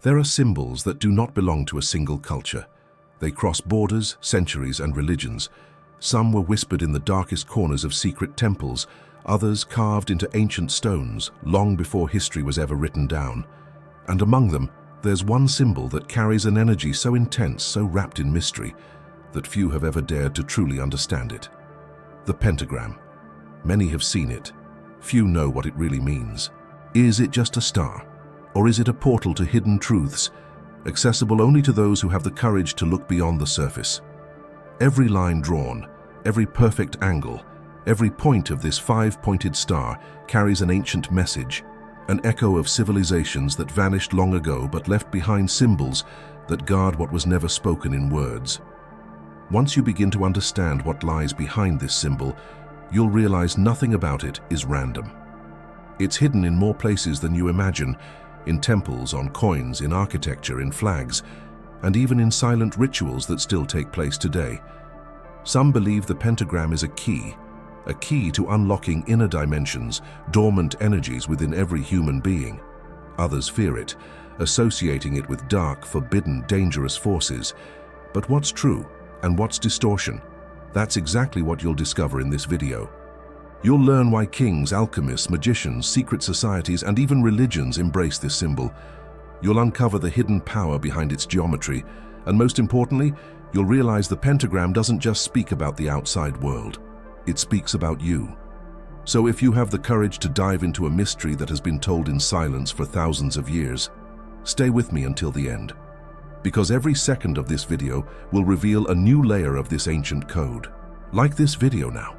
There are symbols that do not belong to a single culture. They cross borders, centuries, and religions. Some were whispered in the darkest corners of secret temples, others carved into ancient stones long before history was ever written down. And among them, there's one symbol that carries an energy so intense, so wrapped in mystery, that few have ever dared to truly understand it. The pentagram. Many have seen it. Few know what it really means. Is it just a star? Or is it a portal to hidden truths, accessible only to those who have the courage to look beyond the surface? Every line drawn, every perfect angle, every point of this five-pointed star carries an ancient message, an echo of civilizations that vanished long ago but left behind symbols that guard what was never spoken in words. Once you begin to understand what lies behind this symbol, you'll realize nothing about it is random. It's hidden in more places than you imagine, in temples, on coins, in architecture, in flags, and even in silent rituals that still take place today. Some believe the pentagram is a key to unlocking inner dimensions, dormant energies within every human being. Others fear it, associating it with dark, forbidden, dangerous forces. But what's true and what's distortion? That's exactly what you'll discover in this video. You'll learn why kings, alchemists, magicians, secret societies, and even religions embrace this symbol. You'll uncover the hidden power behind its geometry, and most importantly, you'll realize the pentagram doesn't just speak about the outside world. It speaks about you. So if you have the courage to dive into a mystery that has been told in silence for thousands of years, stay with me until the end. Because every second of this video will reveal a new layer of this ancient code. Like this video now.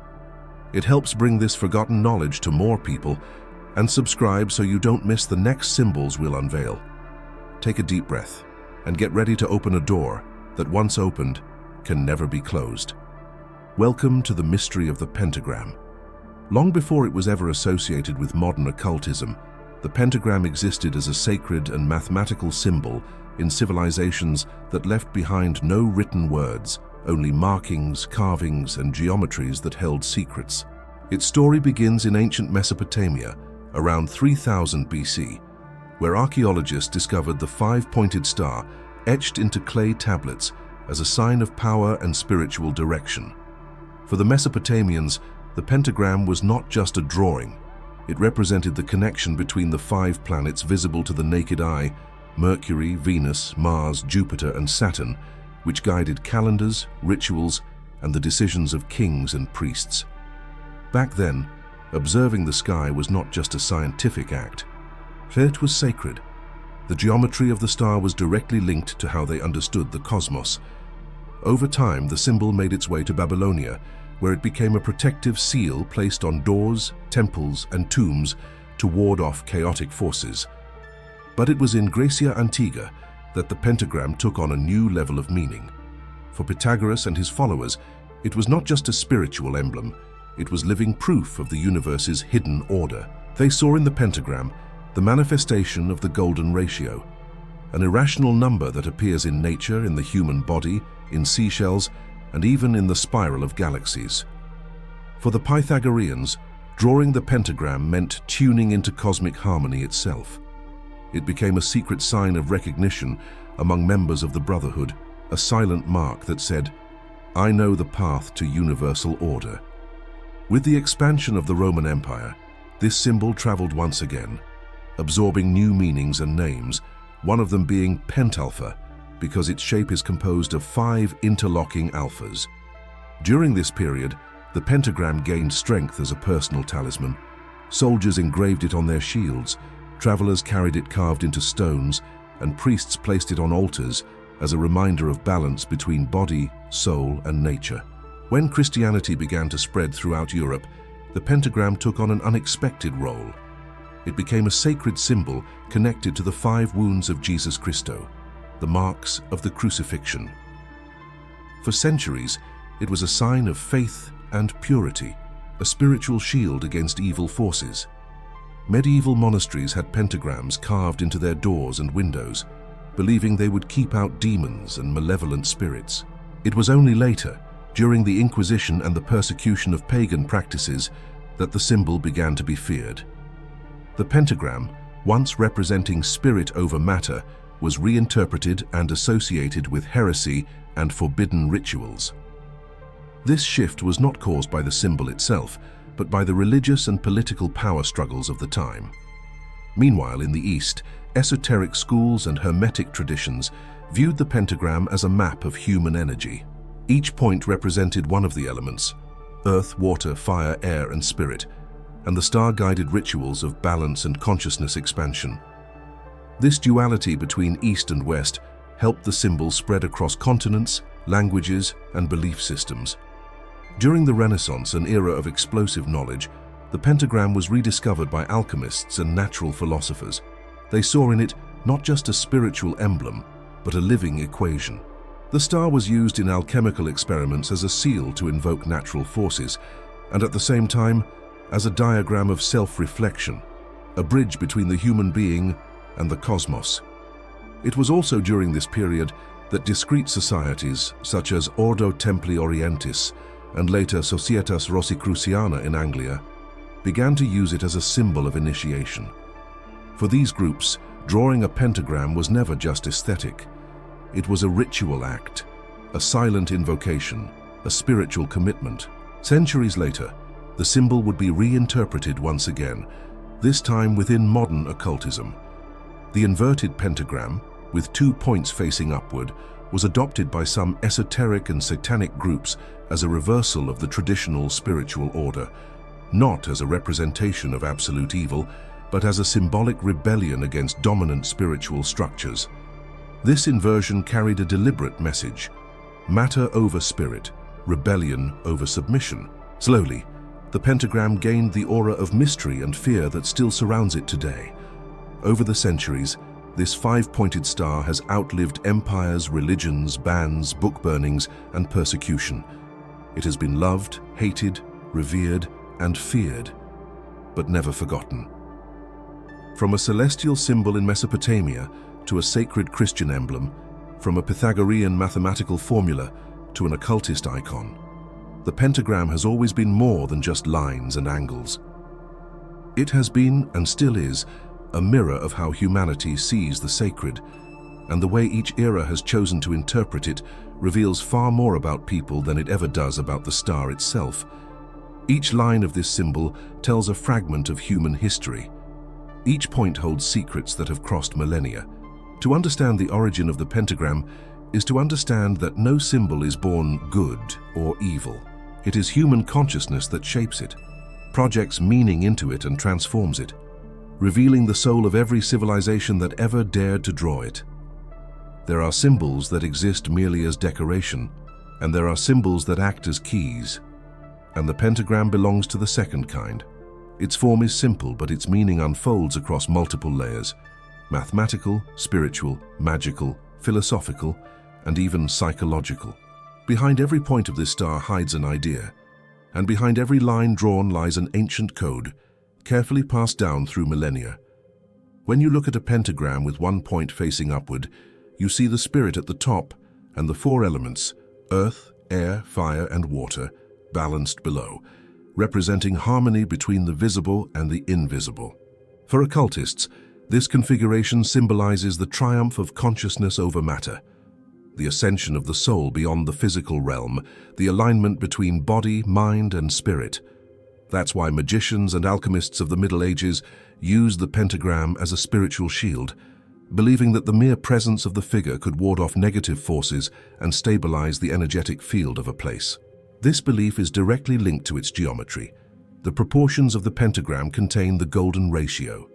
It helps bring this forgotten knowledge to more people, and subscribe so you don't miss the next symbols we'll unveil. Take a deep breath and get ready to open a door that once opened can never be closed. Welcome to the mystery of the pentagram. Long before it was ever associated with modern occultism, the pentagram existed as a sacred and mathematical symbol in civilizations that left behind no written words, only markings, carvings, and geometries that held secrets. Its story begins in ancient Mesopotamia, around 3000 BC, where archaeologists discovered the five-pointed star etched into clay tablets as a sign of power and spiritual direction. For the Mesopotamians, the pentagram was not just a drawing. It represented the connection between the five planets visible to the naked eye: Mercury, Venus, Mars, Jupiter, and Saturn, which guided calendars, rituals, and the decisions of kings and priests. Back then, observing the sky was not just a scientific act. It was sacred. The geometry of the star was directly linked to how they understood the cosmos. Over time, the symbol made its way to Babylonia, where it became a protective seal placed on doors, temples, and tombs to ward off chaotic forces. But it was in Grecia Antigua that the pentagram took on a new level of meaning. For Pythagoras and his followers, it was not just a spiritual emblem, it was living proof of the universe's hidden order. They saw in the pentagram the manifestation of the golden ratio, an irrational number that appears in nature, in the human body, in seashells, and even in the spiral of galaxies. For the Pythagoreans, drawing the pentagram meant tuning into cosmic harmony itself. It became a secret sign of recognition among members of the Brotherhood, a silent mark that said, "I know the path to universal order." With the expansion of the Roman Empire, this symbol traveled once again, absorbing new meanings and names, one of them being pentalpha, because its shape is composed of 5 interlocking alphas. During this period, the pentagram gained strength as a personal talisman. Soldiers engraved it on their shields, travelers carried it carved into stones, and priests placed it on altars as a reminder of balance between body, soul, and nature. When Christianity began to spread throughout Europe, the pentagram took on an unexpected role. It became a sacred symbol connected to the 5 wounds of Jesus Christo, the marks of the crucifixion. For centuries, it was a sign of faith and purity, a spiritual shield against evil forces. Medieval monasteries had pentagrams carved into their doors and windows, believing they would keep out demons and malevolent spirits. It was only later, during the Inquisition and the persecution of pagan practices, that the symbol began to be feared. The pentagram, once representing spirit over matter, was reinterpreted and associated with heresy and forbidden rituals. This shift was not caused by the symbol itself, but by the religious and political power struggles of the time. Meanwhile, in the East, esoteric schools and hermetic traditions viewed the pentagram as a map of human energy. Each point represented one of the elements: earth, water, fire, air, and spirit, and the star-guided rituals of balance and consciousness expansion. This duality between East and West helped the symbol spread across continents, languages, and belief systems. During the Renaissance, an era of explosive knowledge, the pentagram was rediscovered by alchemists and natural philosophers. They saw in it not just a spiritual emblem, but a living equation. The star was used in alchemical experiments as a seal to invoke natural forces, and at the same time, as a diagram of self-reflection, a bridge between the human being and the cosmos. It was also during this period that discrete societies, such as Ordo Templi Orientis and later Societas Rosicruciana in Anglia, began to use it as a symbol of initiation. For these groups, drawing a pentagram was never just aesthetic. It was a ritual act, a silent invocation, a spiritual commitment. Centuries later, the symbol would be reinterpreted once again, this time within modern occultism. The inverted pentagram, with 2 points facing upward, was adopted by some esoteric and satanic groups as a reversal of the traditional spiritual order, not as a representation of absolute evil, but as a symbolic rebellion against dominant spiritual structures. This inversion carried a deliberate message: matter over spirit, rebellion over submission. Slowly, the pentagram gained the aura of mystery and fear that still surrounds it today. Over the centuries, this 5-pointed star has outlived empires, religions, bans, book burnings, and persecution. It has been loved, hated, revered, and feared, but never forgotten. From a celestial symbol in Mesopotamia to a sacred Christian emblem, from a Pythagorean mathematical formula to an occultist icon, the pentagram has always been more than just lines and angles. It has been, and still is, a mirror of how humanity sees the sacred, and the way each era has chosen to interpret it reveals far more about people than it ever does about the star itself. Each line of this symbol tells a fragment of human history. Each point holds secrets that have crossed millennia. To understand the origin of the pentagram is to understand that no symbol is born good or evil. It is human consciousness that shapes it, projects meaning into it and transforms it, revealing the soul of every civilization that ever dared to draw it. There are symbols that exist merely as decoration, and there are symbols that act as keys. And the pentagram belongs to the second kind. Its form is simple, but its meaning unfolds across multiple layers: mathematical, spiritual, magical, philosophical, and even psychological. Behind every point of this star hides an idea, and behind every line drawn lies an ancient code, carefully passed down through millennia. When you look at a pentagram with 1 point facing upward, you see the spirit at the top and the 4 elements, earth, air, fire, and water, balanced below, representing harmony between the visible and the invisible. For occultists, this configuration symbolizes the triumph of consciousness over matter, the ascension of the soul beyond the physical realm, the alignment between body, mind, and spirit. That's why magicians and alchemists of the Middle Ages used the pentagram as a spiritual shield, believing that the mere presence of the figure could ward off negative forces and stabilize the energetic field of a place. This belief is directly linked to its geometry. The proportions of the pentagram contain the golden ratio,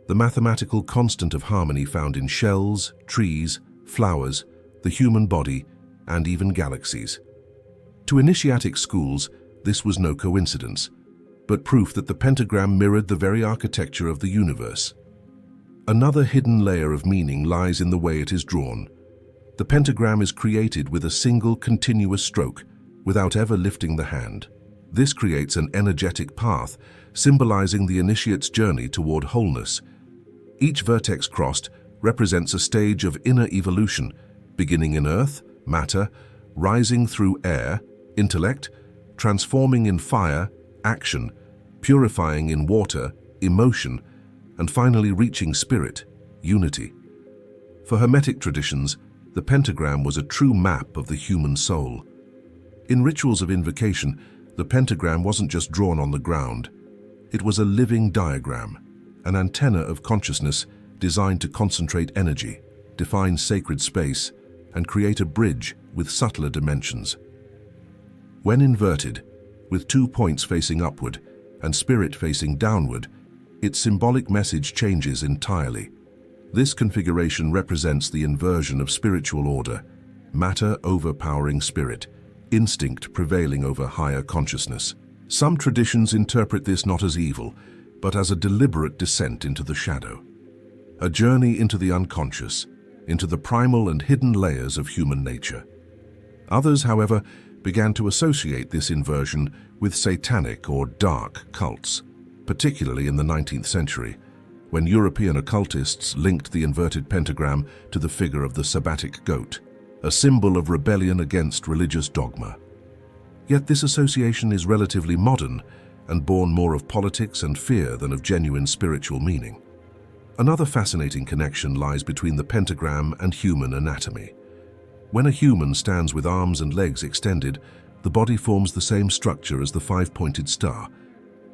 the mathematical constant of harmony found in shells, trees, flowers, the human body, and even galaxies. To initiatic schools, this was no coincidence, but proof that the pentagram mirrored the very architecture of the universe. Another hidden layer of meaning lies in the way it is drawn. The pentagram is created with a single continuous stroke, without ever lifting the hand. This creates an energetic path, symbolizing the initiate's journey toward wholeness. Each vertex crossed represents a stage of inner evolution, beginning in earth, matter, rising through air, intellect, transforming in fire, action, purifying in water, emotion, and finally reaching spirit, unity. For Hermetic traditions, the pentagram was a true map of the human soul. In rituals of invocation, the pentagram wasn't just drawn on the ground. It was a living diagram, an antenna of consciousness designed to concentrate energy, define sacred space, and create a bridge with subtler dimensions. When inverted, with 2 points facing upward and spirit facing downward, its symbolic message changes entirely. This configuration represents the inversion of spiritual order, matter overpowering spirit, instinct prevailing over higher consciousness. Some traditions interpret this not as evil, but as a deliberate descent into the shadow. A journey into the unconscious, into the primal and hidden layers of human nature. Others, however, began to associate this inversion with satanic or dark cults, particularly in the 19th century, when European occultists linked the inverted pentagram to the figure of the sabbatic goat, a symbol of rebellion against religious dogma. Yet this association is relatively modern and born more of politics and fear than of genuine spiritual meaning. Another fascinating connection lies between the pentagram and human anatomy. When a human stands with arms and legs extended, the body forms the same structure as the 5-pointed star,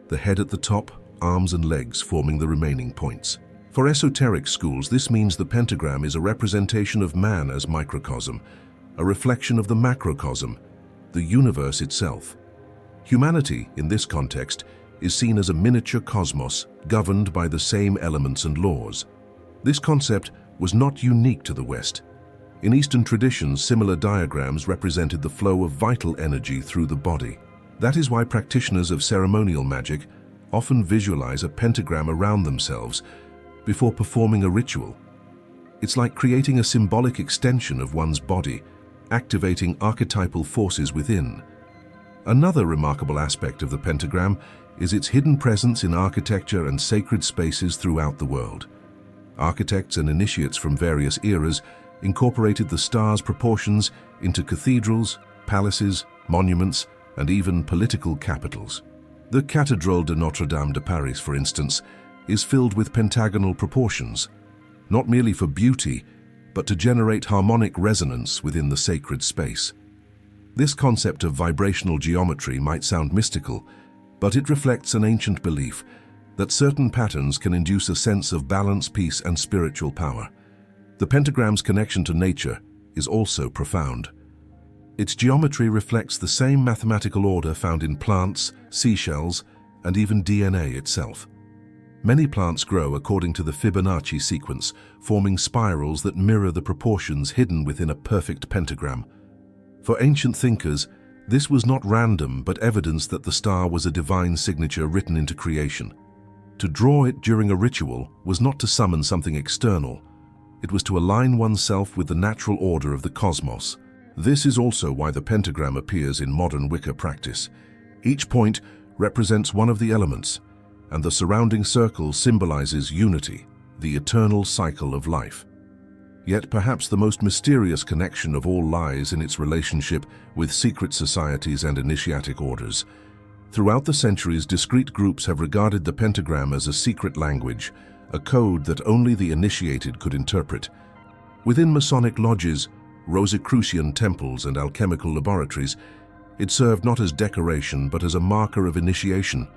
the head at the top, arms and legs forming the remaining points. For esoteric schools, this means the pentagram is a representation of man as microcosm, a reflection of the macrocosm, the universe itself. Humanity, in this context, is seen as a miniature cosmos governed by the same elements and laws. This concept was not unique to the West. In Eastern traditions, similar diagrams represented the flow of vital energy through the body. That is why practitioners of ceremonial magic often visualize a pentagram around themselves before performing a ritual. It's like creating a symbolic extension of one's body, activating archetypal forces within. Another remarkable aspect of the pentagram is its hidden presence in architecture and sacred spaces throughout the world. Architects and initiates from various eras incorporated the star's proportions into cathedrals, palaces, monuments, and even political capitals. The Cathédrale de Notre-Dame de Paris, for instance, is filled with pentagonal proportions, not merely for beauty, but to generate harmonic resonance within the sacred space. This concept of vibrational geometry might sound mystical, but it reflects an ancient belief that certain patterns can induce a sense of balance, peace, and spiritual power. The pentagram's connection to nature is also profound. Its geometry reflects the same mathematical order found in plants, seashells, and even DNA itself. Many plants grow according to the Fibonacci sequence, forming spirals that mirror the proportions hidden within a perfect pentagram. For ancient thinkers, this was not random, but evidence that the star was a divine signature written into creation. To draw it during a ritual was not to summon something external. It was to align oneself with the natural order of the cosmos. This is also why the pentagram appears in modern Wicca practice. Each point represents one of the elements, and the surrounding circle symbolizes unity, the eternal cycle of life. Yet perhaps the most mysterious connection of all lies in its relationship with secret societies and initiatic orders. Throughout the centuries, discrete groups have regarded the pentagram as a secret language, a code that only the initiated could interpret. Within Masonic lodges, Rosicrucian temples, and alchemical laboratories, it served not as decoration but as a marker of initiation,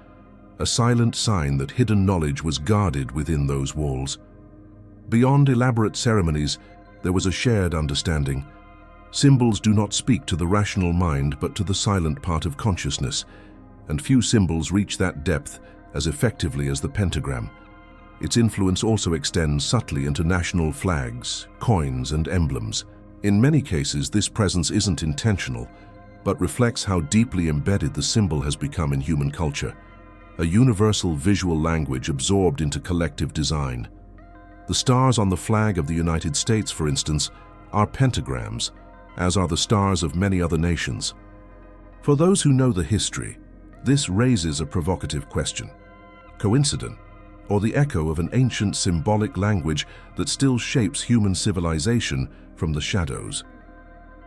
a silent sign that hidden knowledge was guarded within those walls. Beyond elaborate ceremonies, there was a shared understanding. Symbols do not speak to the rational mind but to the silent part of consciousness, and few symbols reach that depth as effectively as the pentagram. Its influence also extends subtly into national flags, coins, and emblems. In many cases, this presence isn't intentional, but reflects how deeply embedded the symbol has become in human culture, a universal visual language absorbed into collective design. The stars on the flag of the United States, for instance, are pentagrams, as are the stars of many other nations. For those who know the history, this raises a provocative question. Coincident, or the echo of an ancient symbolic language that still shapes human civilization from the shadows?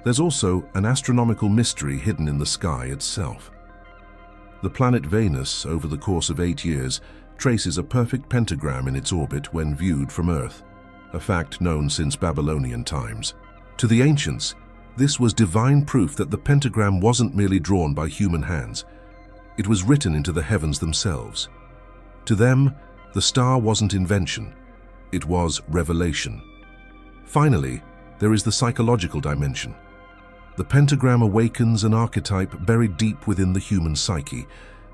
There's also an astronomical mystery hidden in the sky itself. The planet Venus, over the course of 8 years, traces a perfect pentagram in its orbit when viewed from Earth. a fact known since Babylonian times. To the ancients, this was divine proof that the pentagram wasn't merely drawn by human hands. It was written into the heavens themselves. To them, the star wasn't invention, it was revelation. Finally, there is the psychological dimension. The pentagram awakens an archetype buried deep within the human psyche,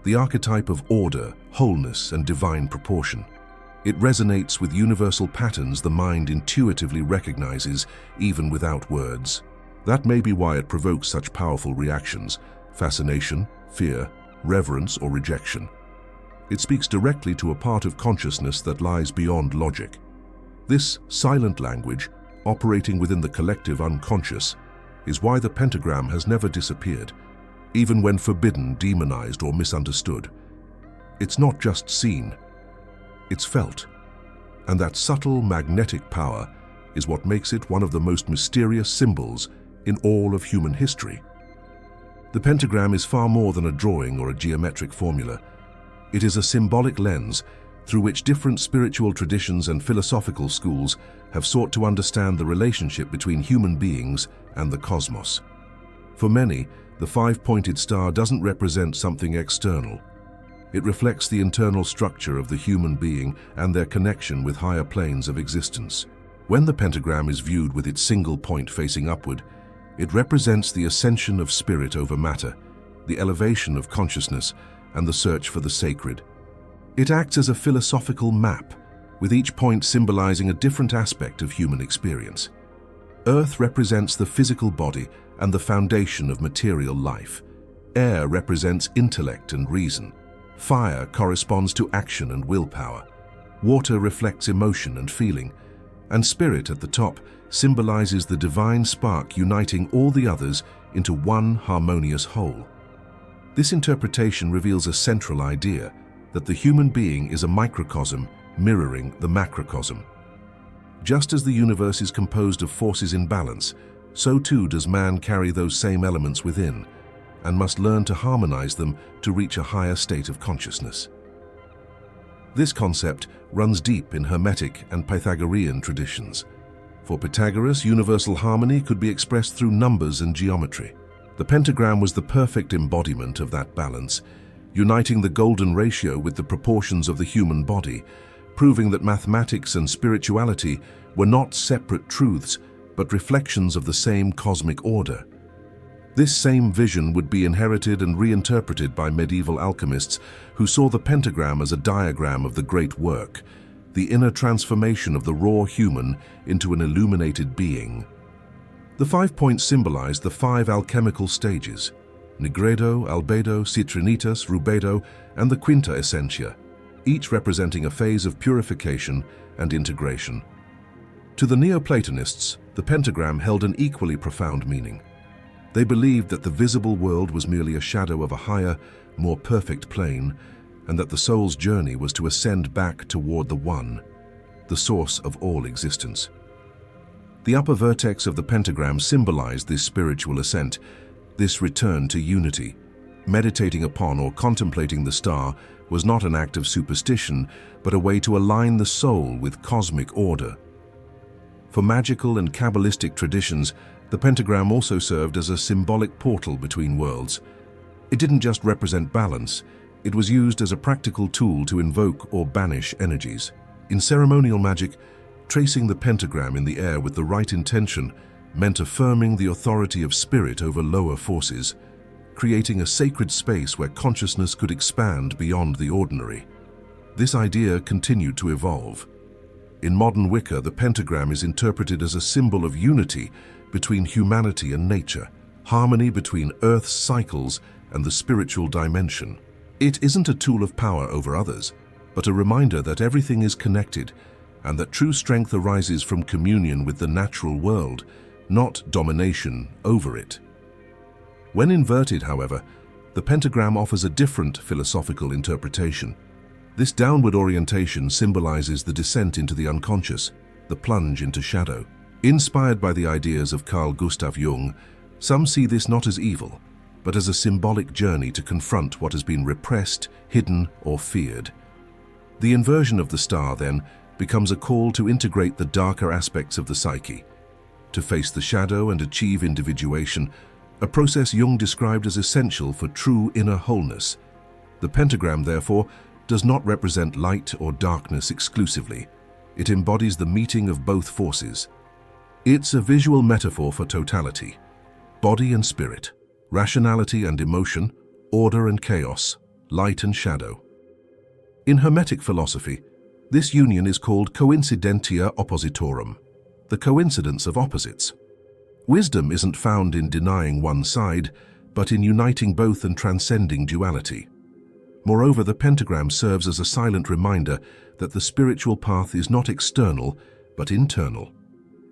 the archetype of order, wholeness, and divine proportion. It resonates with universal patterns the mind intuitively recognizes, even without words. That may be why it provokes such powerful reactions: fascination, fear, reverence, or rejection. It speaks directly to a part of consciousness that lies beyond logic. This silent language, operating within the collective unconscious, is why the pentagram has never disappeared, even when forbidden, demonized, or misunderstood. It's not just seen, it's felt. And that subtle magnetic power is what makes it one of the most mysterious symbols in all of human history. The pentagram is far more than a drawing or a geometric formula. It is a symbolic lens through which different spiritual traditions and philosophical schools have sought to understand the relationship between human beings and the cosmos. For many, the five-pointed star doesn't represent something external. It reflects the internal structure of the human being and their connection with higher planes of existence. When the pentagram is viewed with its single point facing upward, it represents the ascension of spirit over matter, the elevation of consciousness, and the search for the sacred. It acts as a philosophical map, with each point symbolizing a different aspect of human experience. Earth represents the physical body and the foundation of material life. Air represents intellect and reason. Fire corresponds to action and willpower. Water reflects emotion and feeling. And spirit at the top symbolizes the divine spark uniting all the others into one harmonious whole. This interpretation reveals a central idea, that the human being is a microcosm mirroring the macrocosm. Just as the universe is composed of forces in balance, so too does man carry those same elements within, and must learn to harmonize them to reach a higher state of consciousness. This concept runs deep in Hermetic and Pythagorean traditions. For Pythagoras, universal harmony could be expressed through numbers and geometry. The pentagram was the perfect embodiment of that balance, uniting the golden ratio with the proportions of the human body, proving that mathematics and spirituality were not separate truths, but reflections of the same cosmic order. This same vision would be inherited and reinterpreted by medieval alchemists who saw the pentagram as a diagram of the great work, the inner transformation of the raw human into an illuminated being. The 5 points symbolized the 5 alchemical stages: nigredo, albedo, citrinitas, rubedo, and the quinta essentia, each representing a phase of purification and integration. To the Neoplatonists, the pentagram held an equally profound meaning. They believed that the visible world was merely a shadow of a higher, more perfect plane, and that the soul's journey was to ascend back toward the One, the source of all existence. The upper vertex of the pentagram symbolized this spiritual ascent, this return to unity. Meditating upon or contemplating the star was not an act of superstition, but a way to align the soul with cosmic order. For magical and Kabbalistic traditions, the pentagram also served as a symbolic portal between worlds. It didn't just represent balance, it was used as a practical tool to invoke or banish energies. In ceremonial magic, tracing the pentagram in the air with the right intention meant affirming the authority of spirit over lower forces, creating a sacred space where consciousness could expand beyond the ordinary. This idea continued to evolve. In modern Wicca, the pentagram is interpreted as a symbol of unity between humanity and nature, harmony between Earth's cycles and the spiritual dimension. It isn't a tool of power over others, but a reminder that everything is connected and that true strength arises from communion with the natural world, not domination over it. When inverted, however, the pentagram offers a different philosophical interpretation. This downward orientation symbolizes the descent into the unconscious, the plunge into shadow. Inspired by the ideas of Carl Gustav Jung, some see this not as evil, but as a symbolic journey to confront what has been repressed, hidden, or feared. The inversion of the star, then, becomes a call to integrate the darker aspects of the psyche, to face the shadow and achieve individuation, a process Jung described as essential for true inner wholeness. The pentagram, therefore, does not represent light or darkness exclusively. It embodies the meeting of both forces. It's a visual metaphor for totality, body and spirit, rationality and emotion, order and chaos, light and shadow. In Hermetic philosophy, this union is called coincidentia oppositorum, the coincidence of opposites. Wisdom isn't found in denying one side, but in uniting both and transcending duality. Moreover, the pentagram serves as a silent reminder that the spiritual path is not external, but internal.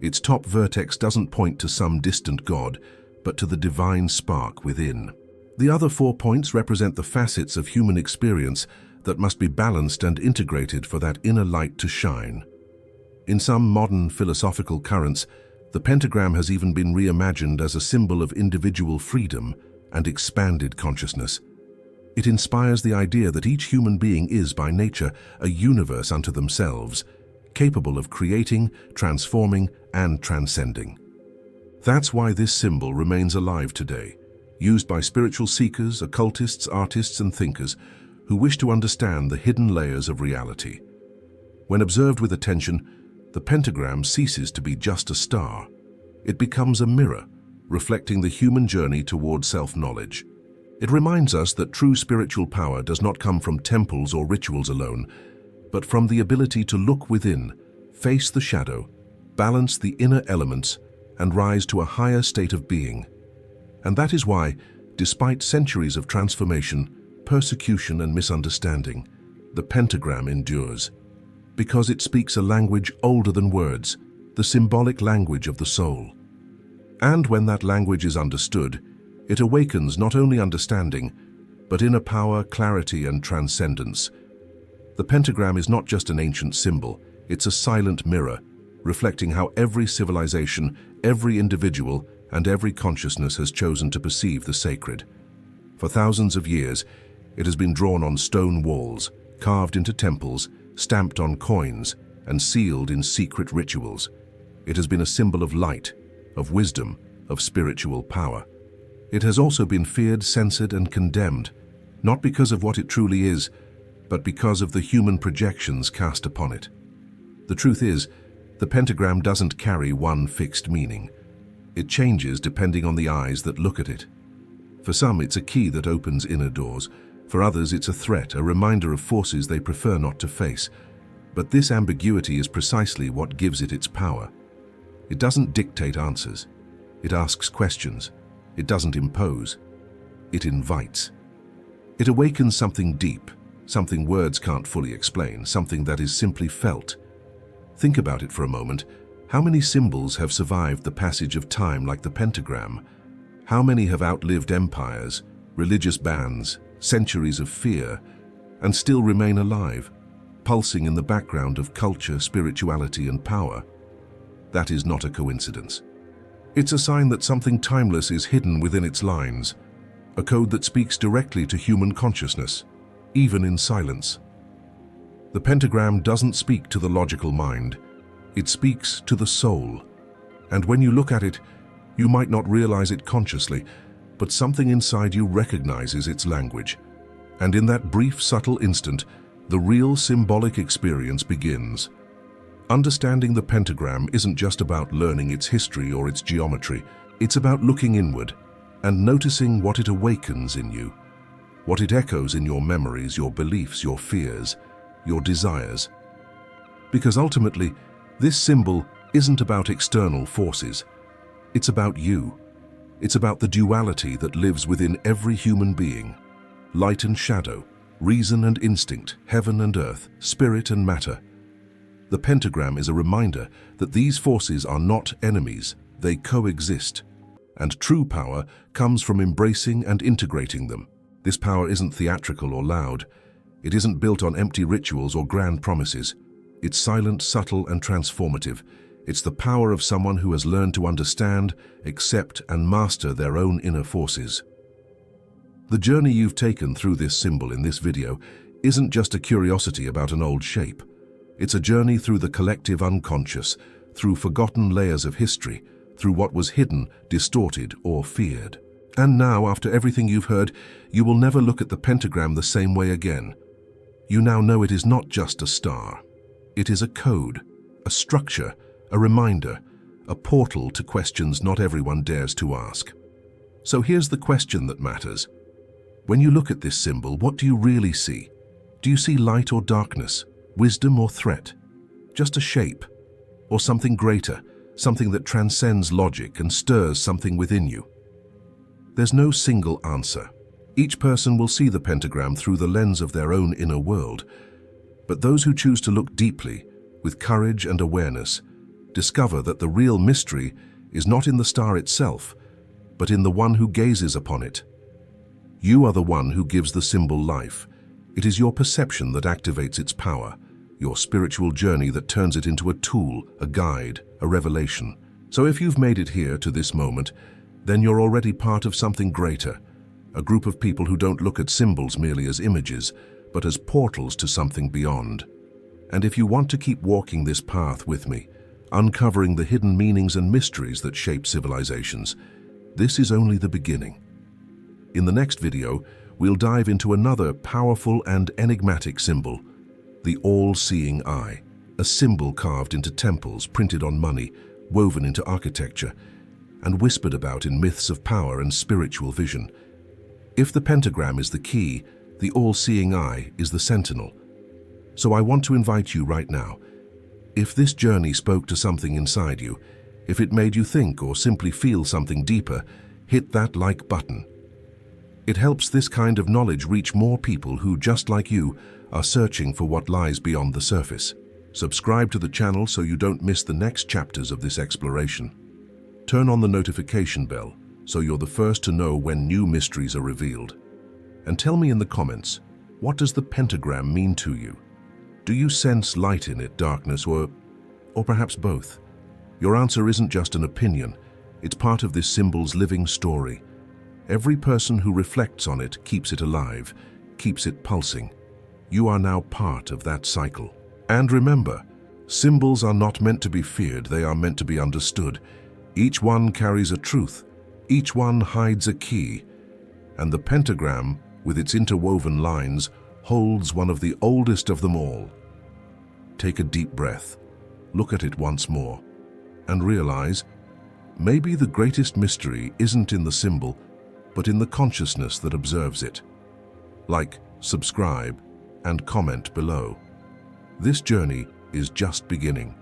Its top vertex doesn't point to some distant god, but to the divine spark within. The other 4 points represent the facets of human experience that must be balanced and integrated for that inner light to shine. In some modern philosophical currents, the pentagram has even been reimagined as a symbol of individual freedom and expanded consciousness. It inspires the idea that each human being is, by nature, a universe unto themselves, capable of creating, transforming, and transcending. That's why this symbol remains alive today, used by spiritual seekers, occultists, artists, and thinkers who wish to understand the hidden layers of reality. When observed with attention, the pentagram ceases to be just a star. It becomes a mirror, reflecting the human journey toward self-knowledge. It reminds us that true spiritual power does not come from temples or rituals alone, but from the ability to look within, face the shadow, balance the inner elements, and rise to a higher state of being. And that is why, despite centuries of transformation, persecution, and misunderstanding, the pentagram endures. Because it speaks a language older than words, the symbolic language of the soul. And when that language is understood, it awakens not only understanding, but inner power, clarity, and transcendence. The pentagram is not just an ancient symbol, it's a silent mirror, reflecting how every civilization, every individual, and every consciousness has chosen to perceive the sacred. For thousands of years, it has been drawn on stone walls, carved into temples, stamped on coins, and sealed in secret rituals. It has been a symbol of light, of wisdom, of spiritual power. It has also been feared, censored, and condemned, not because of what it truly is, but because of the human projections cast upon it. The truth is, the pentagram doesn't carry one fixed meaning. It changes depending on the eyes that look at it. For some, it's a key that opens inner doors. For others, it's a threat, a reminder of forces they prefer not to face. But this ambiguity is precisely what gives it its power. It doesn't dictate answers. It asks questions. It doesn't impose. It invites. It awakens something deep, something words can't fully explain, something that is simply felt. Think about it for a moment. How many symbols have survived the passage of time like the pentagram? How many have outlived empires, religious bans, centuries of fear, and still remain alive, pulsing in the background of culture, spirituality, and power? That is not a coincidence. It's a sign that something timeless is hidden within its lines, a code that speaks directly to human consciousness, even in silence. The pentagram doesn't speak to the logical mind. It speaks to the soul. And when you look at it, you might not realize it consciously, but something inside you recognizes its language. And in that brief, subtle instant, the real symbolic experience begins. Understanding the pentagram isn't just about learning its history or its geometry. It's about looking inward and noticing what it awakens in you, what it echoes in your memories, your beliefs, your fears, your desires. Because ultimately, this symbol isn't about external forces. It's about you. It's about the duality that lives within every human being. Light and shadow, reason and instinct, heaven and earth, spirit and matter. The pentagram is a reminder that these forces are not enemies, they coexist. And true power comes from embracing and integrating them. This power isn't theatrical or loud. It isn't built on empty rituals or grand promises. It's silent, subtle, and transformative. It's the power of someone who has learned to understand, accept, and master their own inner forces. The journey you've taken through this symbol in this video isn't just a curiosity about an old shape. It's a journey through the collective unconscious, through forgotten layers of history, through what was hidden, distorted, or feared. And now, after everything you've heard, you will never look at the pentagram the same way again. You now know it is not just a star. It is a code, a structure, a reminder, a portal to questions not everyone dares to ask. So here's the question that matters. When you look at this symbol, what do you really see? Do you see light or darkness, wisdom or threat? Just a shape? Or something greater, something that transcends logic and stirs something within you? There's no single answer. Each person will see the pentagram through the lens of their own inner world. But those who choose to look deeply, with courage and awareness, discover that the real mystery is not in the star itself, but in the one who gazes upon it. You are the one who gives the symbol life. It is your perception that activates its power, your spiritual journey that turns it into a tool, a guide, a revelation. So if you've made it here to this moment, then you're already part of something greater, a group of people who don't look at symbols merely as images, but as portals to something beyond. And if you want to keep walking this path with me, uncovering the hidden meanings and mysteries that shape civilizations, this is only the beginning. In the next video, we'll dive into another powerful and enigmatic symbol, the all-seeing eye, a symbol carved into temples, printed on money, woven into architecture, and whispered about in myths of power and spiritual vision. If the pentagram is the key, the all-seeing eye is the sentinel. So I want to invite you right now. If this journey spoke to something inside you, if it made you think or simply feel something deeper, hit that like button. It helps this kind of knowledge reach more people who, just like you, are searching for what lies beyond the surface. Subscribe to the channel so you don't miss the next chapters of this exploration. Turn on the notification bell so you're the first to know when new mysteries are revealed. And tell me in the comments, what does the pentagram mean to you? Do you sense light in it, darkness, or perhaps both? Your answer isn't just an opinion, it's part of this symbol's living story. Every person who reflects on it keeps it alive, keeps it pulsing. You are now part of that cycle. And remember, symbols are not meant to be feared, they are meant to be understood. Each one carries a truth, each one hides a key, and the pentagram, with its interwoven lines, holds one of the oldest of them all. Take a deep breath, look at it once more, and realize, maybe the greatest mystery isn't in the symbol, but in the consciousness that observes it. Like, subscribe, and comment below. This journey is just beginning.